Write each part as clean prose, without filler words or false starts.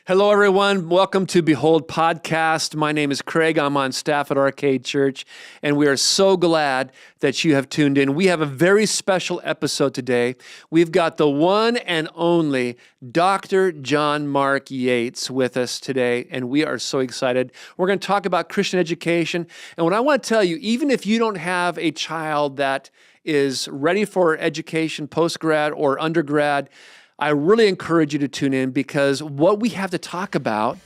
Hello, everyone. Welcome to Behold Podcast. My name is Craig. I'm on staff at Arcade Church, and we are so glad that you have tuned in. We have a very special episode today. We've got the one and only Dr. John Mark Yeats with us today, and we are so excited. We're going to talk about Christian education, and what I want to tell you, even if you don't have a child that is ready for education, postgrad or undergrad, I really encourage you to tune in because what we have to talk about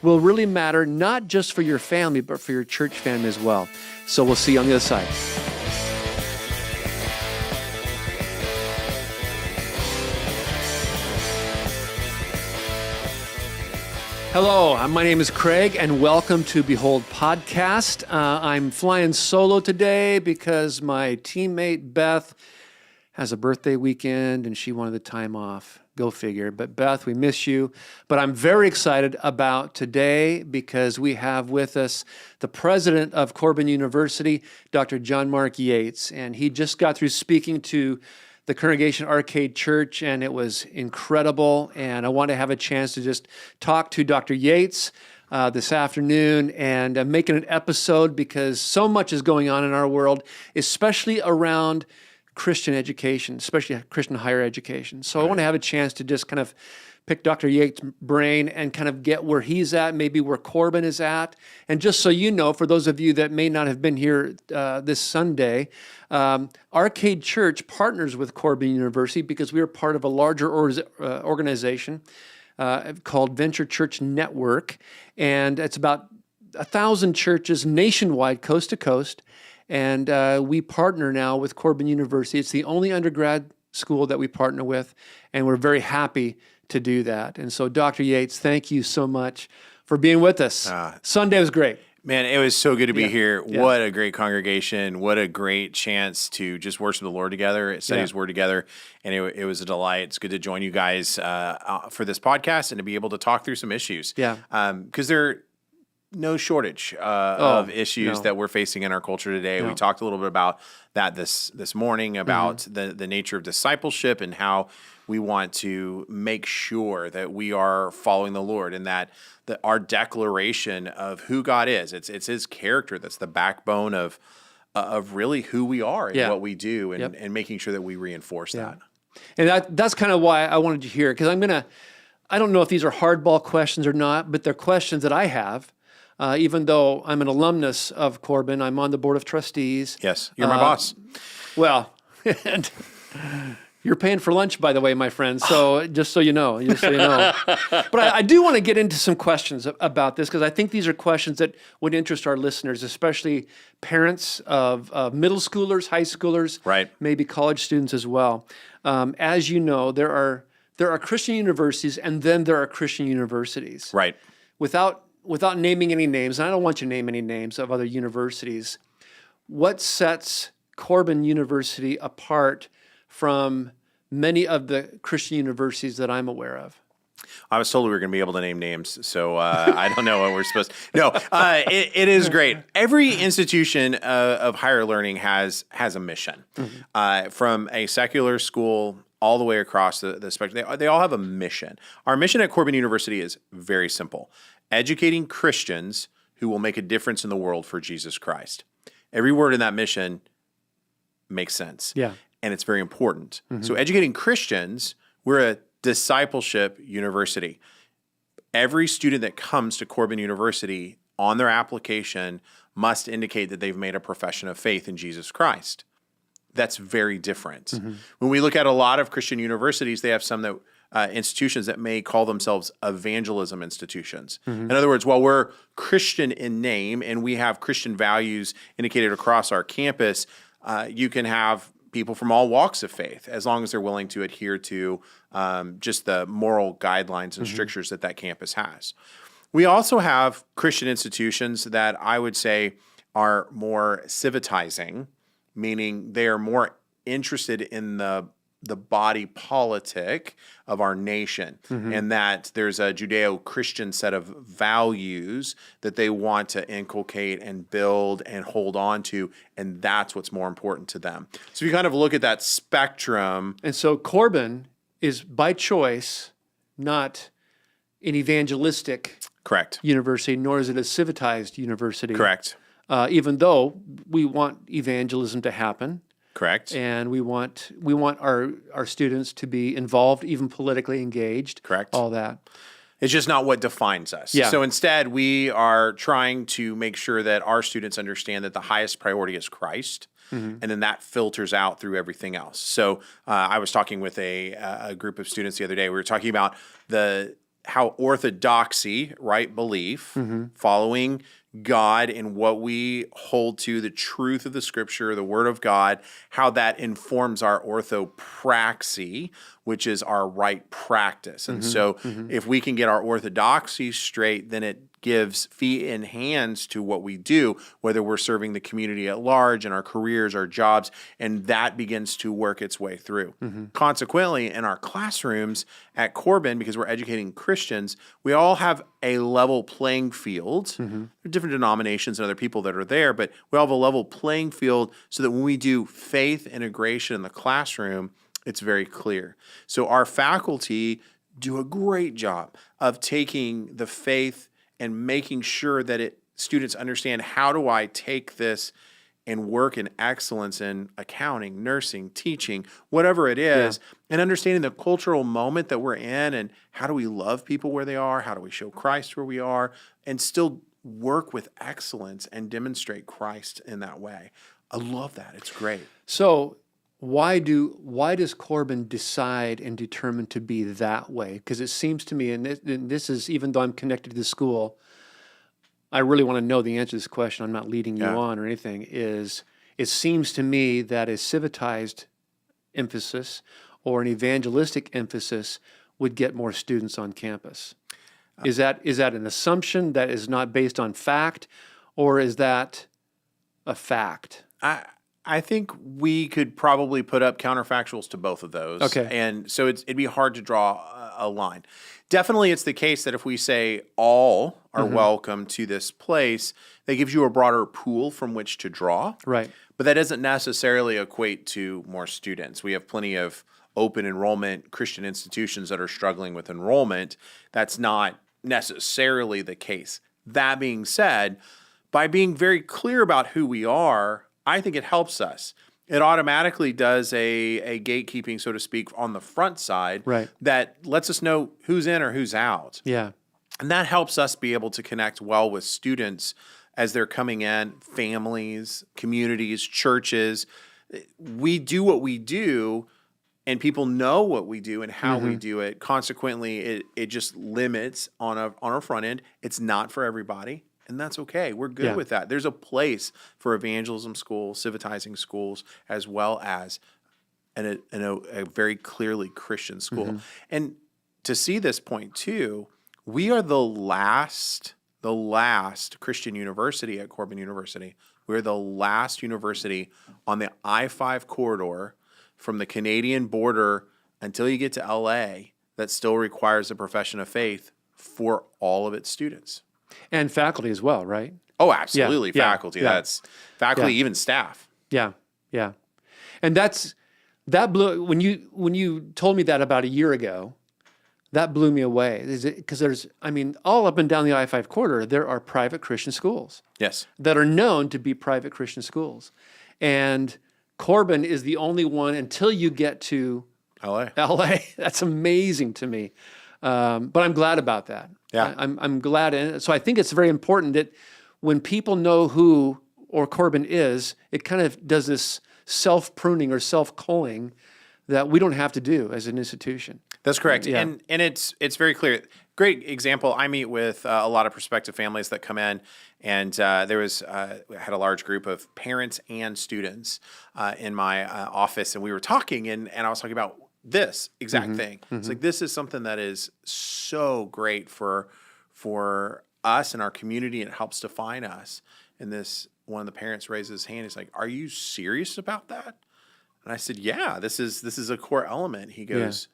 will really matter not just for your family, but for your church family as well. So we'll see you on the other side. Hello, my name is Craig, and welcome to Behold Podcast. I'm flying solo today because my teammate Beth has a birthday weekend and she wanted the time off. Go figure. But Beth, we miss you. But I'm very excited about today because we have with us the president of Corban University, Dr. John Mark Yeats. And he just got through speaking to the congregation Arcade Church, and it was incredible. And I want to have a chance to just talk to Dr. Yeats this afternoon, and I'm making an episode because so much is going on in our world, especially around Christian education, especially Christian higher education. So I want to have a chance to just kind of pick Dr. Yates' brain and kind of get where he's at, maybe where Corban is at. And just so you know, for those of you that may not have been here this Sunday, Arcade Church partners with Corban University because we are part of a larger organization called Venture Church Network. And it's about 1,000 churches nationwide, coast to coast. And we partner now with Corban University. It's the only undergrad school that we partner with, and we're very happy to do that. And so, Dr. Yates, thank you so much for being with us. Sunday was great. Man, it was so good to be here. Yeah. What a great congregation. What a great chance to just worship the Lord together, study His Word together. And it was a delight. It's good to join you guys for this podcast and to be able to talk through some issues. Yeah. Because there no shortage of issues that we're facing in our culture today. We talked a little bit about that this morning, about the nature of discipleship and how we want to make sure that we are following the Lord, and that our declaration of who God is, it's His character that's the backbone of really who we are and what we do, and making sure that we reinforce that. And that's kind of why I wanted you here, because I don't know if these are hardball questions or not, but they're questions that I have. Even though I'm an alumnus of Corban, I'm on the board of trustees. Yes, you're my boss. Well, and you're paying for lunch, by the way, my friend. So just so you know. But I do want to get into some questions about this because I think these are questions that would interest our listeners, especially parents of middle schoolers, high schoolers, maybe college students as well. As you know, there are Christian universities, and then there are Christian universities. Right. Without naming any names, and I don't want you to name any names of other universities, what sets Corban University apart from many of the Christian universities that I'm aware of? I was told we were going to be able to name names, so I don't know what we're supposed to. No, it is great. Every institution of higher learning has a mission. From a secular school all the way across the spectrum, they all have a mission. Our mission at Corban University is very simple: educating Christians who will make a difference in the world for Jesus Christ. Every word in that mission makes sense. Yeah. And it's very important. So educating Christians, we're a discipleship university. Every student that comes to Corban University on their application must indicate that they've made a profession of faith in Jesus Christ. That's very different. When we look at a lot of Christian universities, they have some that institutions that may call themselves evangelism institutions. In other words, while we're Christian in name and we have Christian values indicated across our campus, you can have people from all walks of faith as long as they're willing to adhere to just the moral guidelines and strictures that campus has. We also have Christian institutions that I would say are more civilizing, meaning they are more interested in the body politic of our nation, and that there's a Judeo-Christian set of values that they want to inculcate and build and hold on to, and that's what's more important to them. So if you kind of look at that spectrum. And so Corban is by choice not an evangelistic Correct. university, nor is it a civilized university. Correct. Even though we want evangelism to happen, Correct. and we want our students to be involved, even politically engaged. Correct. All that. It's just not what defines us. Yeah. So instead, we are trying to make sure that our students understand that the highest priority is Christ, and then that filters out through everything else. So I was talking with a group of students the other day. We were talking about how orthodoxy, right belief, following God and what we hold to, the truth of the Scripture, the Word of God, how that informs our orthopraxy, which is our right practice. And so if we can get our orthodoxy straight, then it gives feet and hands to what we do, whether we're serving the community at large in our careers, our jobs, and that begins to work its way through. Consequently, in our classrooms at Corban, because we're educating Christians, we all have a level playing field. There are different denominations and other people that are there, but we all have a level playing field so that when we do faith integration in the classroom, it's very clear. So our faculty do a great job of taking the faith and making sure that students understand, how do I take this and work in excellence in accounting, nursing, teaching, whatever it is, and understanding the cultural moment that we're in, and how do we love people where they are, how do we show Christ where we are, and still work with excellence and demonstrate Christ in that way. I love that. It's great. So why does Corban decide and determine to be that way? Because it seems to me, and this is, even though I'm connected to the school, I really want to know the answer to this question. I'm not leading you on or anything. It seems to me that a civilized emphasis or an evangelistic emphasis would get more students on campus. Is that an assumption that is not based on fact, or is that a fact? I think we could probably put up counterfactuals to both of those. Okay. And so it'd be hard to draw a line. Definitely, it's the case that if we say all are welcome to this place, that gives you a broader pool from which to draw. Right. But that doesn't necessarily equate to more students. We have plenty of open enrollment Christian institutions that are struggling with enrollment. That's not necessarily the case. That being said, by being very clear about who we are, I think it helps us. It automatically does a gatekeeping, so to speak, on the front side, right, that lets us know who's in or who's out. Yeah. And that helps us be able to connect well with students as they're coming in, families, communities, churches. We do what we do, and people know what we do and how we do it. Consequently, it just limits on our front end. It's not for everybody. And that's okay. We're good with that. There's a place for evangelism schools, civilizing schools, as well as a very clearly Christian school. And to see this point too, we are the last Christian university at Corban University. We're the last university on the I-5 corridor from the Canadian border until you get to LA that still requires a profession of faith for all of its students. And faculty as well, right? Oh, absolutely. Yeah. Faculty. Yeah. That's faculty, even staff. Yeah. Yeah. And that blew, when you told me that about a year ago, that blew me away. Because all up and down the I-5 corridor, there are private Christian schools. Yes. That are known to be private Christian schools. And Corban is the only one until you get to LA. That's amazing to me. But I'm glad about that. Yeah. I'm glad. And so I think it's very important that when people know who Corban is, it kind of does this self-pruning or self-culling that we don't have to do as an institution. That's correct. Yeah. And it's very clear. Great example. I meet with a lot of prospective families that come in, and there was had a large group of parents and students in my office, and we were talking, and I was talking about this exact thing. It's like, this is something that is so great for us and our community, and it helps define us. And one of the parents raises his hand. He's like, "Are you serious about that?" And I said, "Yeah, this is a core element." He goes,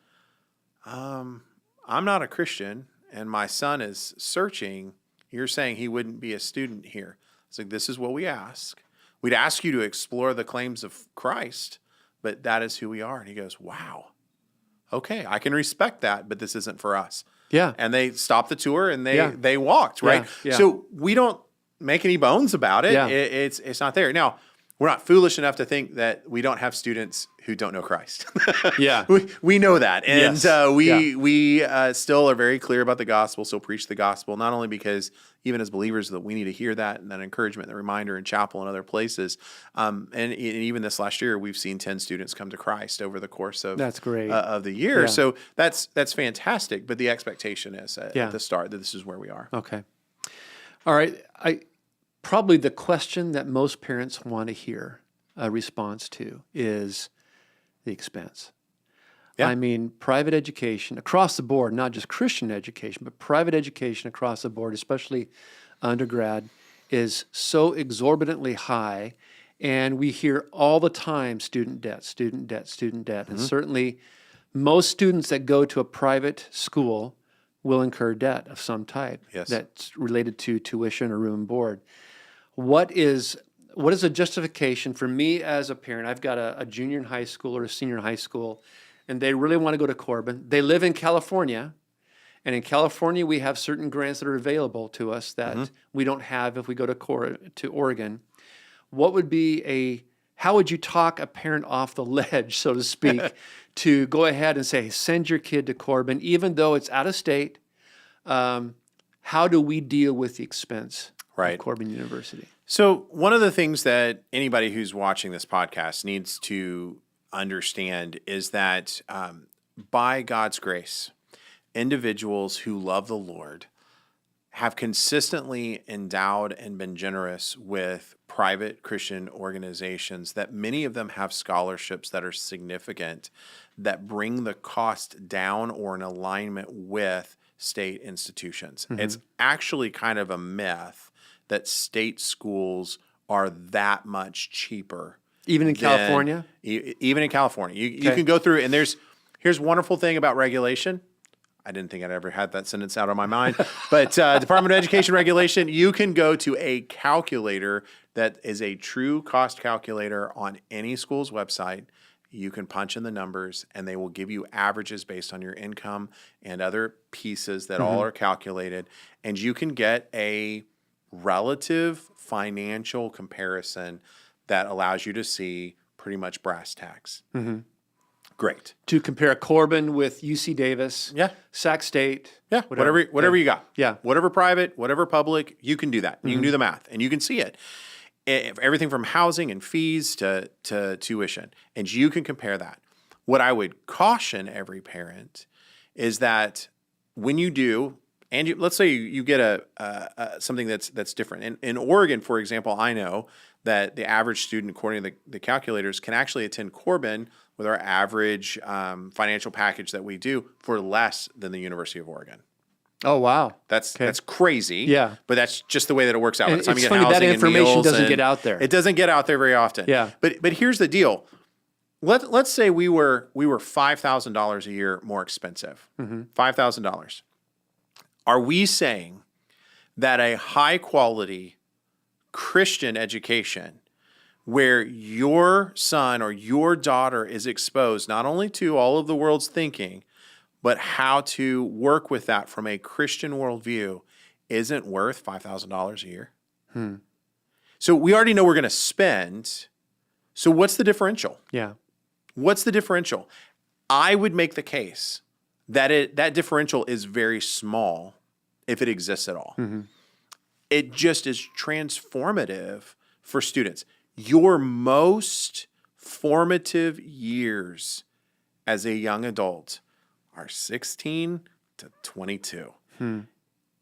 "I'm not a Christian, and my son is searching. You're saying he wouldn't be a student here?" It's like, this is what we ask. We'd ask you to explore the claims of Christ, but that is who we are. And he goes, "Wow. Okay, I can respect that, but this isn't for us." Yeah. And they stopped the tour and Yeah. they walked, right? Yeah. Yeah. So we don't make any bones about it. Yeah. It's not there. Now, we're not foolish enough to think that we don't have students who don't know Christ. Yeah. We know that. And Yes. we still are very clear about the gospel, still preach the gospel, not only because even as believers that we need to hear that and that encouragement, the reminder in chapel and other places. And even this last year, we've seen 10 students come to Christ over the course of That's great. Of the year. Yeah. So that's fantastic. But the expectation is at Yeah. the start that this is where we are. Okay. All right. Probably the question that most parents want to hear a response to is the expense. Yeah. I mean, private education across the board, not just Christian education, but private education across the board, especially undergrad, is so exorbitantly high. And we hear all the time student debt, student debt, student debt. And certainly most students that go to a private school will incur debt of some type Yes. that's related to tuition or room and board. What is a justification for me as a parent? I've got a junior in high school or a senior in high school, and they really want to go to Corban. They live in California, and in California we have certain grants that are available to us that we don't have if we go to Oregon. What would be how would you talk a parent off the ledge, so to speak, to go ahead and say, send your kid to Corban, even though it's out of state? How do we deal with the expense Right. of Corban University? So one of the things that anybody who's watching this podcast needs to understand is that by God's grace, individuals who love the Lord have consistently endowed and been generous with private Christian organizations, that many of them have scholarships that are significant, that bring the cost down or in alignment with state institutions. It's actually kind of a myth that state schools are that much cheaper. Even in California? Even in California. You can go through, and here's wonderful thing about regulation. I didn't think I'd ever had that sentence out of my mind. But Department of Education regulation, you can go to a calculator that is a true cost calculator on any school's website. You can punch in the numbers, and they will give you averages based on your income and other pieces that all are calculated. And you can get a relative financial comparison that allows you to see pretty much brass tacks. Great. To compare Corban with UC Davis, Yeah. Sac State. Yeah, whatever you got. Yeah. Whatever private, whatever public, you can do that. You can do the math, and you can see it. Everything from housing and fees to tuition, and you can compare that. What I would caution every parent is that when you do, and let's say you get something that's different. In Oregon, for example, I know that the average student, according to the calculators, can actually attend Corban with our average financial package that we do for less than the University of Oregon. Oh, wow. That's crazy. Yeah. But that's just the way that it works out. And By the time it's you get funny, that housing and information meals doesn't and- get out there. It doesn't get out there very often. Yeah. But here's the deal. Let's say we were $5,000 a year more expensive. $5,000. Are we saying that a high quality Christian education where your son or your daughter is exposed not only to all of the world's thinking, but how to work with that from a Christian worldview isn't worth $5,000 a year? So we already know we're going to spend. So what's the differential? Yeah. What's the differential? I would make the case that that differential is very small if it exists at all. It just is transformative for students. Your most formative years as a young adult are 16 to 22.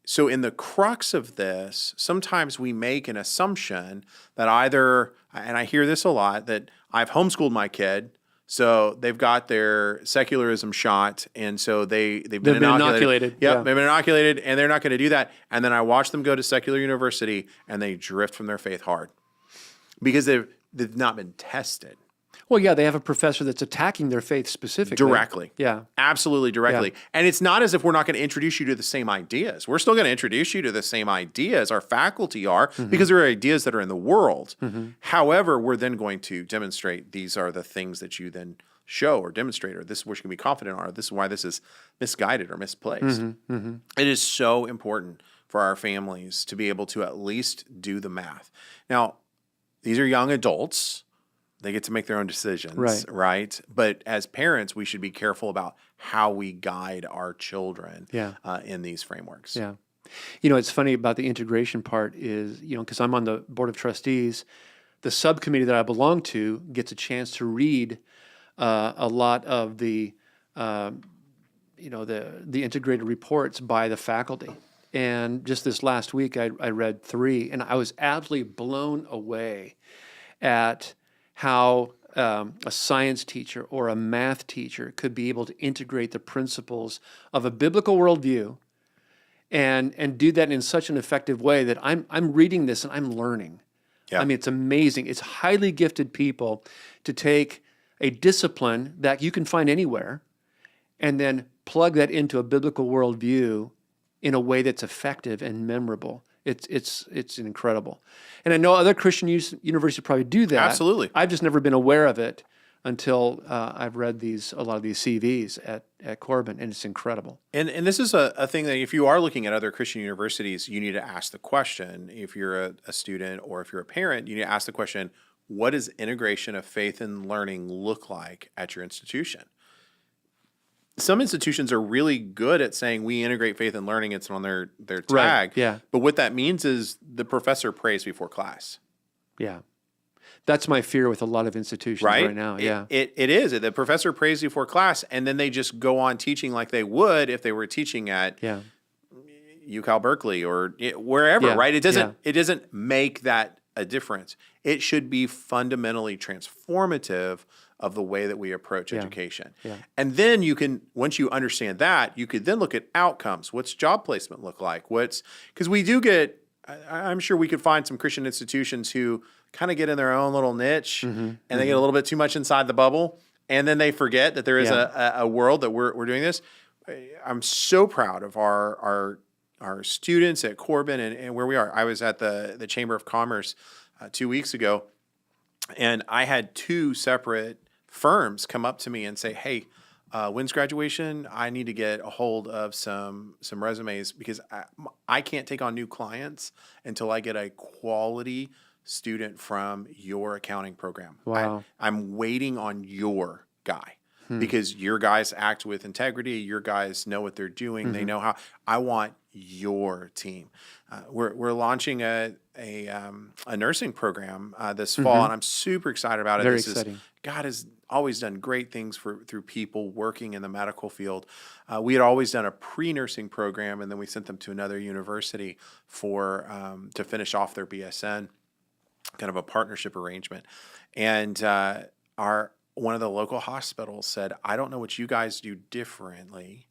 So in the crux of this, sometimes we make an assumption that either, and I hear this a lot, that I've homeschooled my kid, so they've got their secularism shot, and so they've been inoculated. Yeah. They've been inoculated, and they're not going to do that. And then I watch them go to secular university, and they drift from their faith hard because they've not been tested. Well, yeah, they have a professor that's attacking their faith specifically. Directly. Yeah. Absolutely directly. Yeah. And it's not as if we're not going to introduce you to the same ideas. We're still going to introduce you to the same ideas. Our faculty are, because there are ideas that are in the world. However, we're then going to demonstrate these are the things that you then show or demonstrate, or this is where she can be confident on, or this is why this is misguided or misplaced. It is so important for our families to be able to at least do the math. Now, these are young adults. They get to make their own decisions, right? But as parents, we should be careful about how we guide our children in these frameworks. Yeah. You know, it's funny about the integration part is, you know, because I'm on the board of trustees, the subcommittee that I belong to gets a chance to read a lot of the, you know, the integrated reports by the faculty. And just this last week, I read 3, and I was absolutely blown away at how a science teacher or a math teacher could be able to integrate the principles of a biblical worldview and do that in such an effective way that I'm reading this and I'm learning. Yeah. I mean, it's amazing. It's highly gifted people to take a discipline that you can find anywhere and then plug that into a biblical worldview in a way that's effective and memorable. It's incredible. And I know other Christian universities probably do that. Absolutely. I've just never been aware of it until I've read a lot of these CVs at Corban, and it's incredible. And this is a thing that if you are looking at other Christian universities, you need to ask the question. If you're a student or if you're a parent, you need to ask the question, what does integration of faith and learning look like at your institution? Some institutions are really good at saying we integrate faith and learning. It's on their tag. Right, yeah. But what that means is the professor prays before class. Yeah. That's my fear with a lot of institutions right now. Yeah. It is. The professor prays before class, and then they just go on teaching like they would if they were teaching at UCal Berkeley or wherever, right? It doesn't make that a difference. It should be fundamentally transformative of the way that we approach education. Yeah. And then you can, once you understand that, you could then look at outcomes. What's job placement look like? Because we do get, I'm sure we could find some Christian institutions who kind of get in their own little niche and they get a little bit too much inside the bubble. And then they forget that there is a world that we're doing this. I'm so proud of our students at Corban and where we are. I was at the Chamber of Commerce 2 weeks ago, and I had 2 separate firms come up to me and say, hey, when's graduation? I need to get a hold of some resumes because I can't take on new clients until I get a quality student from your accounting program. Wow. I'm waiting on your guy because your guys act with integrity. Your guys know what they're doing. They know how. I want your team. We're launching a nursing program this fall, and I'm super excited about it. Very exciting. God has always done great things through people working in the medical field. We had always done a pre-nursing program, and then we sent them to another university to finish off their BSN, kind of a partnership arrangement. And one of the local hospitals said, I don't know what you guys do differently,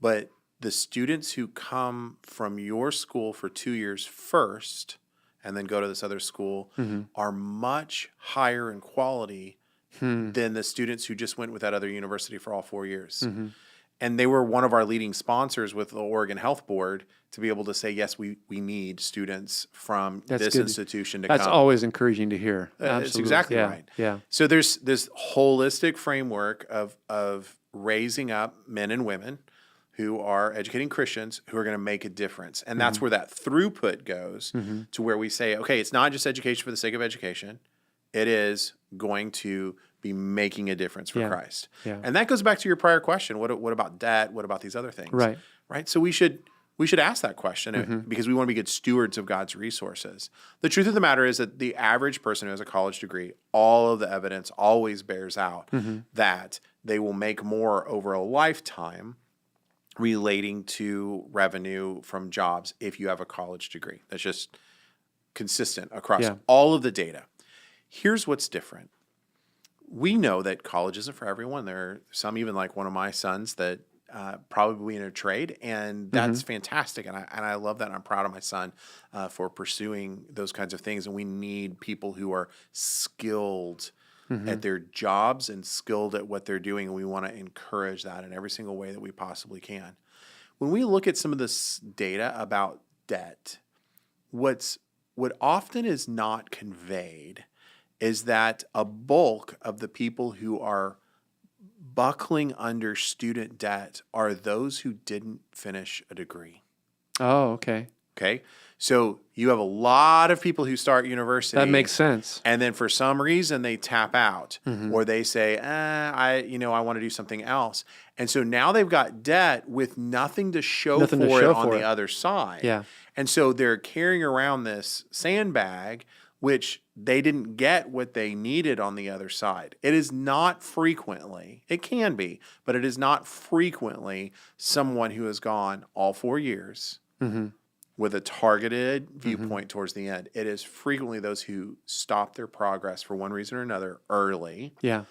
but the students who come from your school for 2 years first and then go to this other school are much higher in quality than the students who just went with that other university for all 4 years. And they were one of our leading sponsors with the Oregon Health Board to be able to say, yes, we need students from this institution to come. That's always encouraging to hear. It's exactly right. Yeah. So there's this holistic framework of raising up men and women who are educating Christians who are going to make a difference. And that's where that throughput goes to where we say, okay, it's not just education for the sake of education. It is going to be making a difference for Christ. Yeah. And that goes back to your prior question. What about debt? What about these other things? Right. So we should ask that question because we want to be good stewards of God's resources. The truth of the matter is that the average person who has a college degree, all of the evidence always bears out that they will make more over a lifetime relating to revenue from jobs if you have a college degree. That's just consistent across all of the data. Here's what's different. We know that college isn't for everyone. There are some, even like one of my sons, that probably in a trade, and that's fantastic. And I love that. And I'm proud of my son for pursuing those kinds of things. And we need people who are skilled at their jobs and skilled at what they're doing. And we want to encourage that in every single way that we possibly can. When we look at some of this data about debt, what often is not conveyed is that a bulk of the people who are buckling under student debt are those who didn't finish a degree. Oh, okay. Okay. So you have a lot of people who start university. That makes sense. And then for some reason they tap out Mm-hmm. or they say, I want to do something else. And so now they've got debt with nothing to show for it on the other side. Yeah. And so they're carrying around this sandbag, which they didn't get what they needed on the other side. It is not frequently, it can be, but it is not frequently someone who has gone all 4 years Mm-hmm. with a targeted viewpoint towards the end. It is frequently those who stop their progress for one reason or another early. Yeah.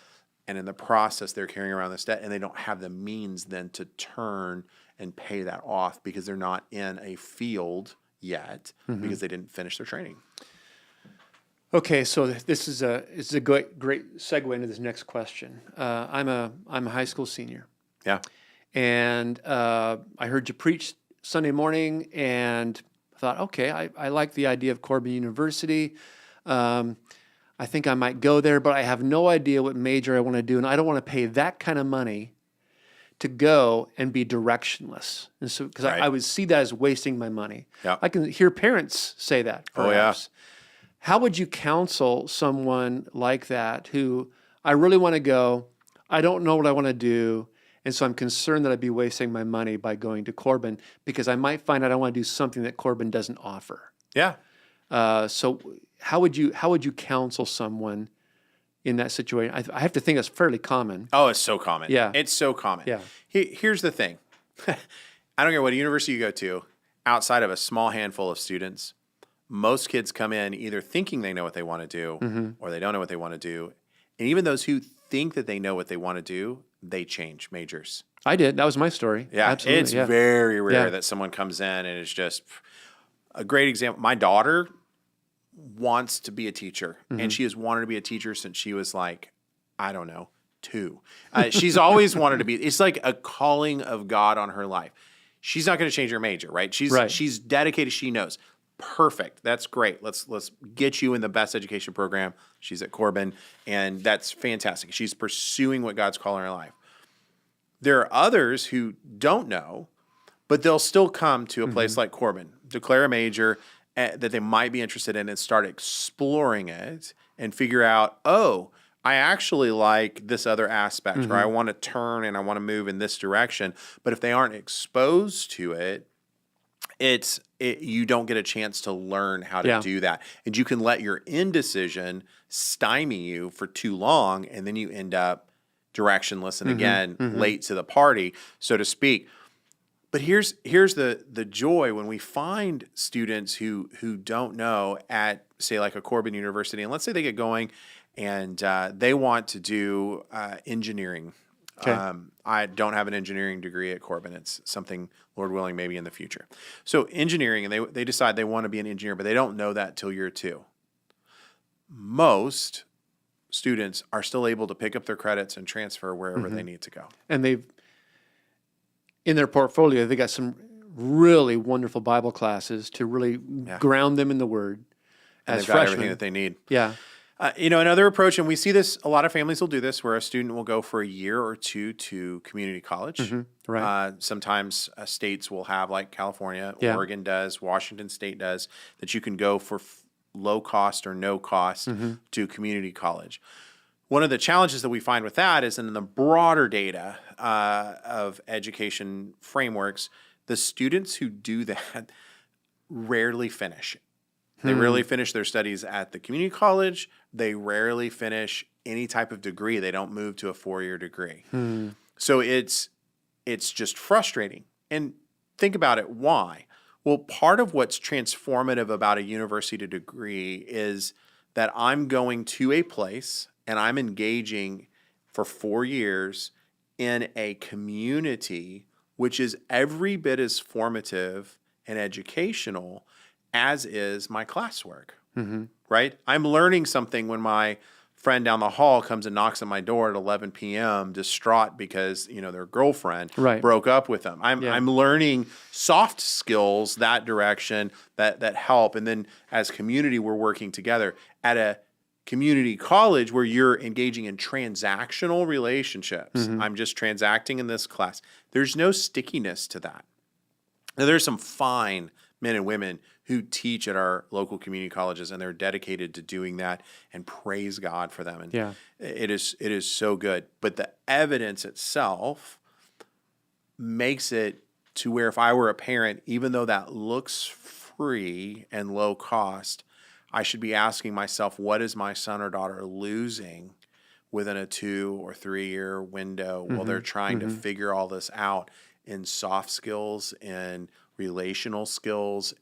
And in the process, they're carrying around this debt and they don't have the means then to turn and pay that off because they're not in a field yet because they didn't finish their training. Okay, so this is a great segue into this next question. I'm a high school senior, Yeah. and I heard you preach Sunday morning, and I thought, okay, I like the idea of Corban University. I think I might go there, but I have no idea what major I want to do, and I don't want to pay that kind of money to go and be directionless. And so, because Right. I would see that as wasting my money. Yeah. I can hear parents say that. Perhaps. Oh, yeah. How would you counsel someone like that who, I really want to go, I don't know what I want to do, and so I'm concerned that I'd be wasting my money by going to Corban because I might find out I want to do something that Corban doesn't offer. Yeah. So how would you counsel someone in that situation? I have to think that's fairly common. Oh, it's so common. Yeah. It's so common. Yeah. Here's the thing. I don't care what university you go to, outside of a small handful of students, most kids come in either thinking they know what they want to do or they don't know what they want to do. And even those who think that they know what they want to do, they change majors. I did. That was my story. Yeah. Absolutely. It's yeah. very rare Yeah. that someone comes in and it's just a great example. My daughter wants to be a teacher and she has wanted to be a teacher since she was like, I don't know, 2. She's always wanted to be. It's like a calling of God on her life. She's not going to change her major, right? She's dedicated. She knows. Perfect. That's great. Let's get you in the best education program. She's at Corban, and that's fantastic. She's pursuing what God's calling her life. There are others who don't know, but they'll still come to a place like Corban, declare a major that they might be interested in and start exploring it and figure out, oh, I actually like this other aspect, or I want to turn and I want to move in this direction. But if they aren't exposed to it, you don't get a chance to learn how to do that. And you can let your indecision stymie you for too long, and then you end up directionless and again, late to the party, so to speak. But here's the joy when we find students who don't know at, say, like a Corban University, and let's say they get going and they want to do engineering. Okay. I don't have an engineering degree at Corban. It's something, Lord willing, maybe in the future. So engineering, and they decide they want to be an engineer, but they don't know that till year 2. Most students are still able to pick up their credits and transfer wherever they need to go. And they've, in their portfolio, they got some really wonderful Bible classes to really ground them in the Word. And As they've got freshmen. everything that they need. Yeah. Another approach, and we see this, a lot of families will do this, where a student will go for a year or 2 to community college. Right. Sometimes states will have, like California, Oregon does, Washington State does, that you can go for low cost or no cost to community college. One of the challenges that we find with that is in the broader data of education frameworks, the students who do that rarely finish. They rarely finish their studies at the community college. They rarely finish any type of degree. They don't move to a 4-year degree. So it's just frustrating. And think about it. Why? Well, part of what's transformative about a university degree is that I'm going to a place and I'm engaging for 4 years in a community which is every bit as formative and educational as is my classwork, right? I'm learning something when my friend down the hall comes and knocks on my door at 11 p.m. distraught because, their girlfriend broke up with them. I'm learning soft skills that direction that help. And then as community, we're working together at a community college where you're engaging in transactional relationships. I'm just transacting in this class. There's no stickiness to that. Now, there's some fine men and women who teach at our local community colleges, and they're dedicated to doing that, and praise God for them. And it is so good. But the evidence itself makes it to where if I were a parent, even though that looks free and low cost, I should be asking myself, what is my son or daughter losing within a 2 or 3 year window while they're trying to figure all this out in soft skills and relational skills?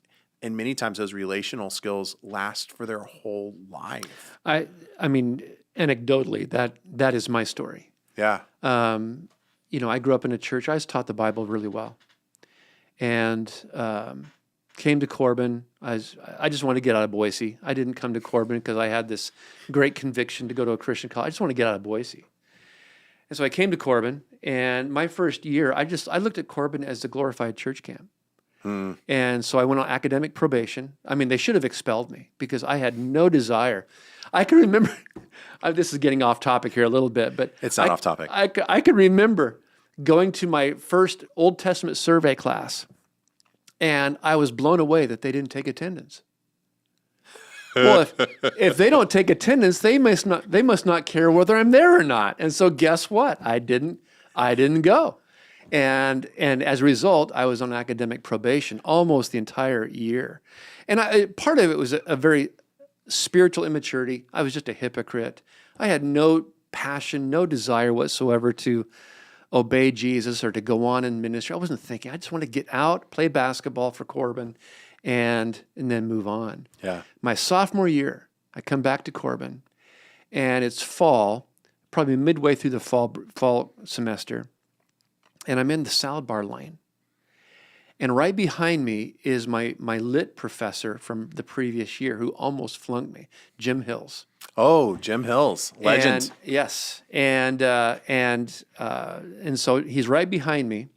And many times those relational skills last for their whole life. I mean, anecdotally, that is my story. Yeah. I grew up in a church. I was taught the Bible really well, and came to Corban. I just wanted to get out of Boise. I didn't come to Corban because I had this great conviction to go to a Christian college. I just want to get out of Boise. And so I came to Corban, and my first year, I looked at Corban as the glorified church camp. And so I went on academic probation. I mean, they should have expelled me because I had no desire. I can remember, this is getting off topic here a little bit, but it's not off topic. I can remember going to my first Old Testament survey class, and I was blown away that they didn't take attendance. Well, if they don't take attendance, they must not care whether I'm there or not. And so guess what? I didn't go. And as a result, I was on academic probation almost the entire year. And part of it was a very spiritual immaturity. I was just a hypocrite. I had no passion, no desire whatsoever to obey Jesus or to go on in ministry. I wasn't thinking. I just want to get out, play basketball for Corban, and then move on. Yeah. My sophomore year, I come back to Corban, and it's fall, probably midway through the fall semester, and I'm in the salad bar line. And right behind me is my lit professor from the previous year who almost flunked me, Jim Hills. Oh, Jim Hills, legend. And, yes, and so he's right behind me,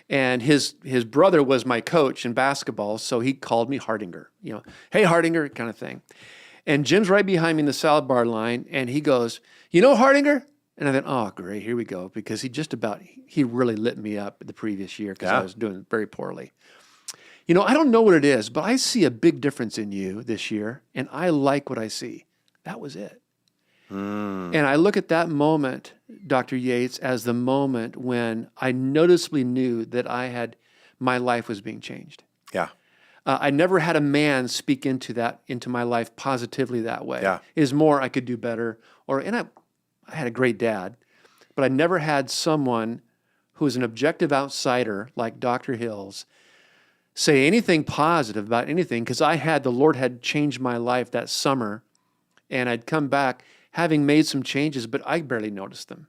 and his brother was my coach in basketball, so he called me Hardinger. Hey Hardinger, kind of thing. And Jim's right behind me in the salad bar line, and he goes, Hardinger? And I thought, oh, great, here we go, because he really lit me up the previous year because I was doing very poorly. I don't know what it is, but I see a big difference in you this year, and I like what I see. That was it. And I look at that moment, Dr. Yeats, as the moment when I noticeably knew that my life was being changed. Yeah. I never had a man speak into my life positively that way. Yeah. It is more I could do better, I had a great dad, but I never had someone who was an objective outsider like Dr. Hills say anything positive about anything, because the Lord had changed my life that summer, and I'd come back having made some changes, but I barely noticed them.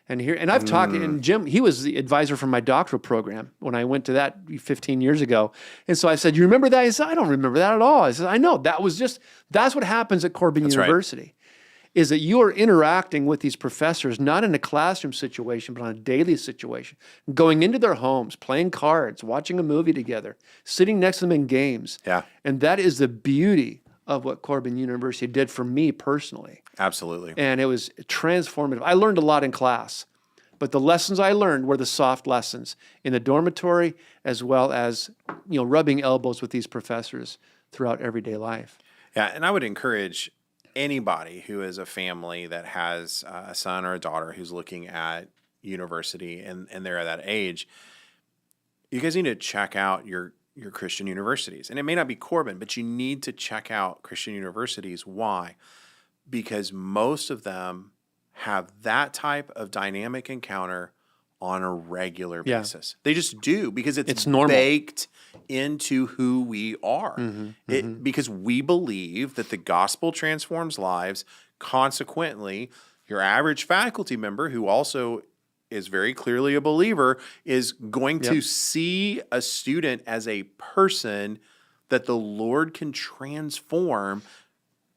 And I've talked, and Jim, he was the advisor for my doctoral program when I went to that 15 years ago. And so I said, you remember that? He said, I don't remember that at all. I said, I know, that's what happens at Corban University. Right. Is that you are interacting with these professors, not in a classroom situation, but on a daily situation, going into their homes, playing cards, watching a movie together, sitting next to them in games. Yeah. And that is the beauty of what Corban University did for me personally. Absolutely. And it was transformative. I learned a lot in class, but the lessons I learned were the soft lessons in the dormitory, as well as, rubbing elbows with these professors throughout everyday life. Yeah. And I would encourage anybody who is a family that has a son or a daughter who's looking at university and they're at that age, you guys need to check out your Christian universities. And it may not be Corban, but you need to check out Christian universities. Why? Because most of them have that type of dynamic encounter on a regular basis. They just do, because it's normal, baked into who we are. Because we believe that the gospel transforms lives. Consequently, your average faculty member, who also is very clearly a believer, is going to see a student as a person that the Lord can transform.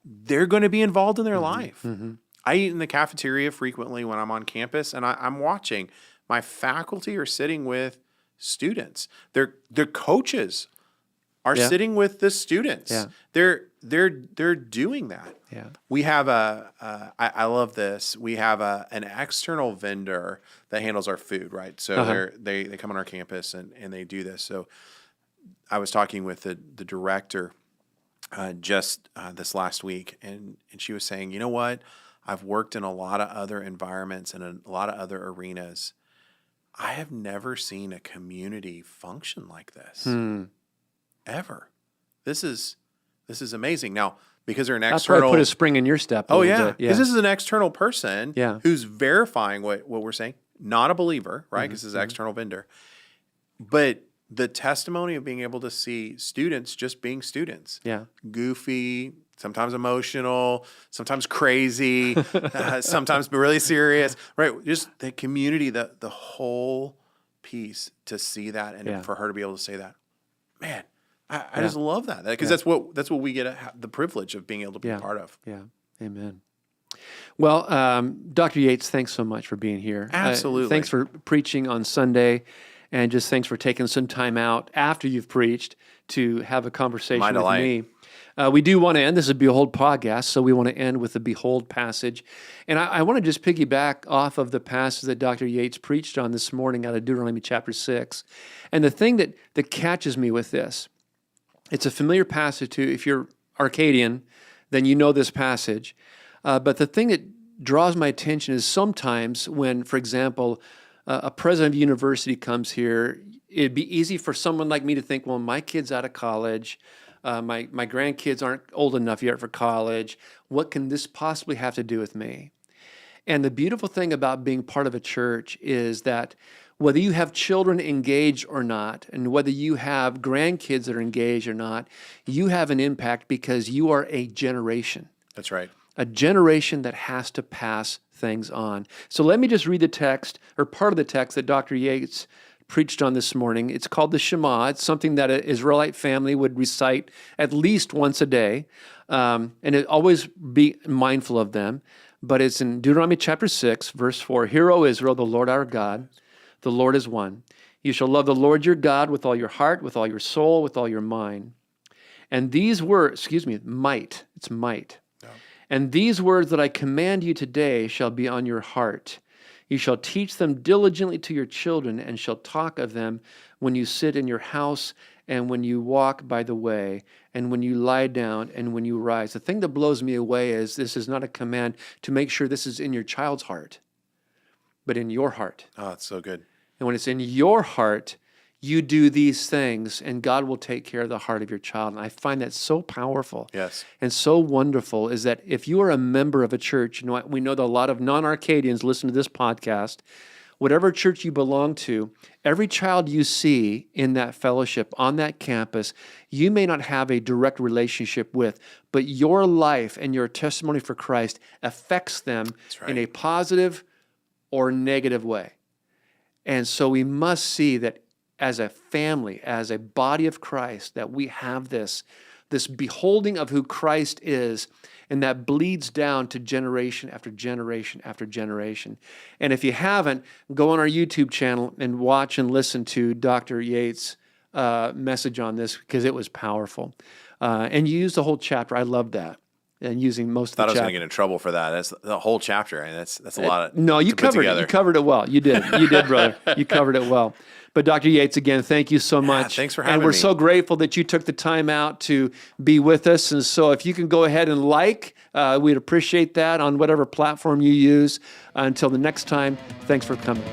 They're going to be involved in their life. I eat in the cafeteria frequently when I'm on campus, and I'm watching. My faculty are sitting with students. Their coaches are sitting with the students. they're doing that. Yeah. We have I love this. We have an external vendor that handles our food, right? So they come on our campus and they do this. So I was talking with the director just this last week, and she was saying, you know what? I've worked in a lot of other environments and in a lot of other arenas. I have never seen a community function like this ever. This is amazing. Now, because they're an That's external, probably put a spring in your step. oh little yeah, bit. because this is an external person Yeah. who's verifying what we're saying, not a believer, right? Because this is an external vendor, but the testimony of being able to see students just being students, Yeah. goofy, sometimes emotional, sometimes crazy, sometimes really serious, right? Just the community, the whole piece, to see that and for her to be able to say that, man, I just love that, because that's what we get the privilege of being able to be a part of. Yeah. Amen. Well, Dr. Yeats, thanks so much for being here. Absolutely. Thanks for preaching on Sunday, and just thanks for taking some time out after you've preached to have a conversation My with delight. me. We do want to end. This is a Behold podcast, so we want to end with the Behold passage. And I want to just piggyback off of the passage that Dr. Yeats preached on this morning out of Deuteronomy chapter 6. And the thing that catches me with this, it's a familiar passage to, if you're Arcadian, then you know this passage. But the thing that draws my attention is sometimes when, for example, a president of a university comes here, it'd be easy for someone like me to think, well, my kid's out of college. My grandkids aren't old enough yet for college. What can this possibly have to do with me? And the beautiful thing about being part of a church is that whether you have children engaged or not, and whether you have grandkids that are engaged or not, you have an impact because you are a generation. That's right. A generation that has to pass things on. So let me just read the text, or part of the text that Dr. Yeats preached on this morning. It's called the Shema. It's something that an Israelite family would recite at least once a day, and it always be mindful of them. But it's in Deuteronomy chapter 6, verse 4. Hear, O Israel, the Lord our God, the Lord is one. You shall love the Lord your God with all your heart, with all your soul, with all your mind. And these words, might. It's might. Yeah. And these words that I command you today shall be on your heart. You shall teach them diligently to your children, and shall talk of them when you sit in your house, and when you walk by the way, and when you lie down, and when you rise. The thing that blows me away is this is not a command to make sure this is in your child's heart, but in your heart. Oh, it's so good. And when it's in your heart, you do these things, and God will take care of the heart of your child. And I find that so powerful. Yes. And so wonderful is that if you are a member of a church, you know, we know that a lot of non-Arcadians listen to this podcast. Whatever church you belong to, every child you see in that fellowship, on that campus, you may not have a direct relationship with, but your life and your testimony for Christ affects them in a positive or negative way. And so we must see that as a family, as a body of Christ, that we have this beholding of who Christ is, and that bleeds down to generation after generation after generation. And if you haven't, go on our YouTube channel and watch and listen to Dr. Yeats' message on this, because it was powerful. And you used the whole chapter. I love that. And using most of the chapter. I thought I was going to get in trouble for that. That's the whole chapter. I mean, that's a lot of No, you covered it. You covered it well. You did. You did, brother. You covered it well. But Dr. Yates, again, thank you so much. Thanks for having me. And we're so grateful that you took the time out to be with us. And so if you can go ahead and we'd appreciate that on whatever platform you use. Until the next time, thanks for coming.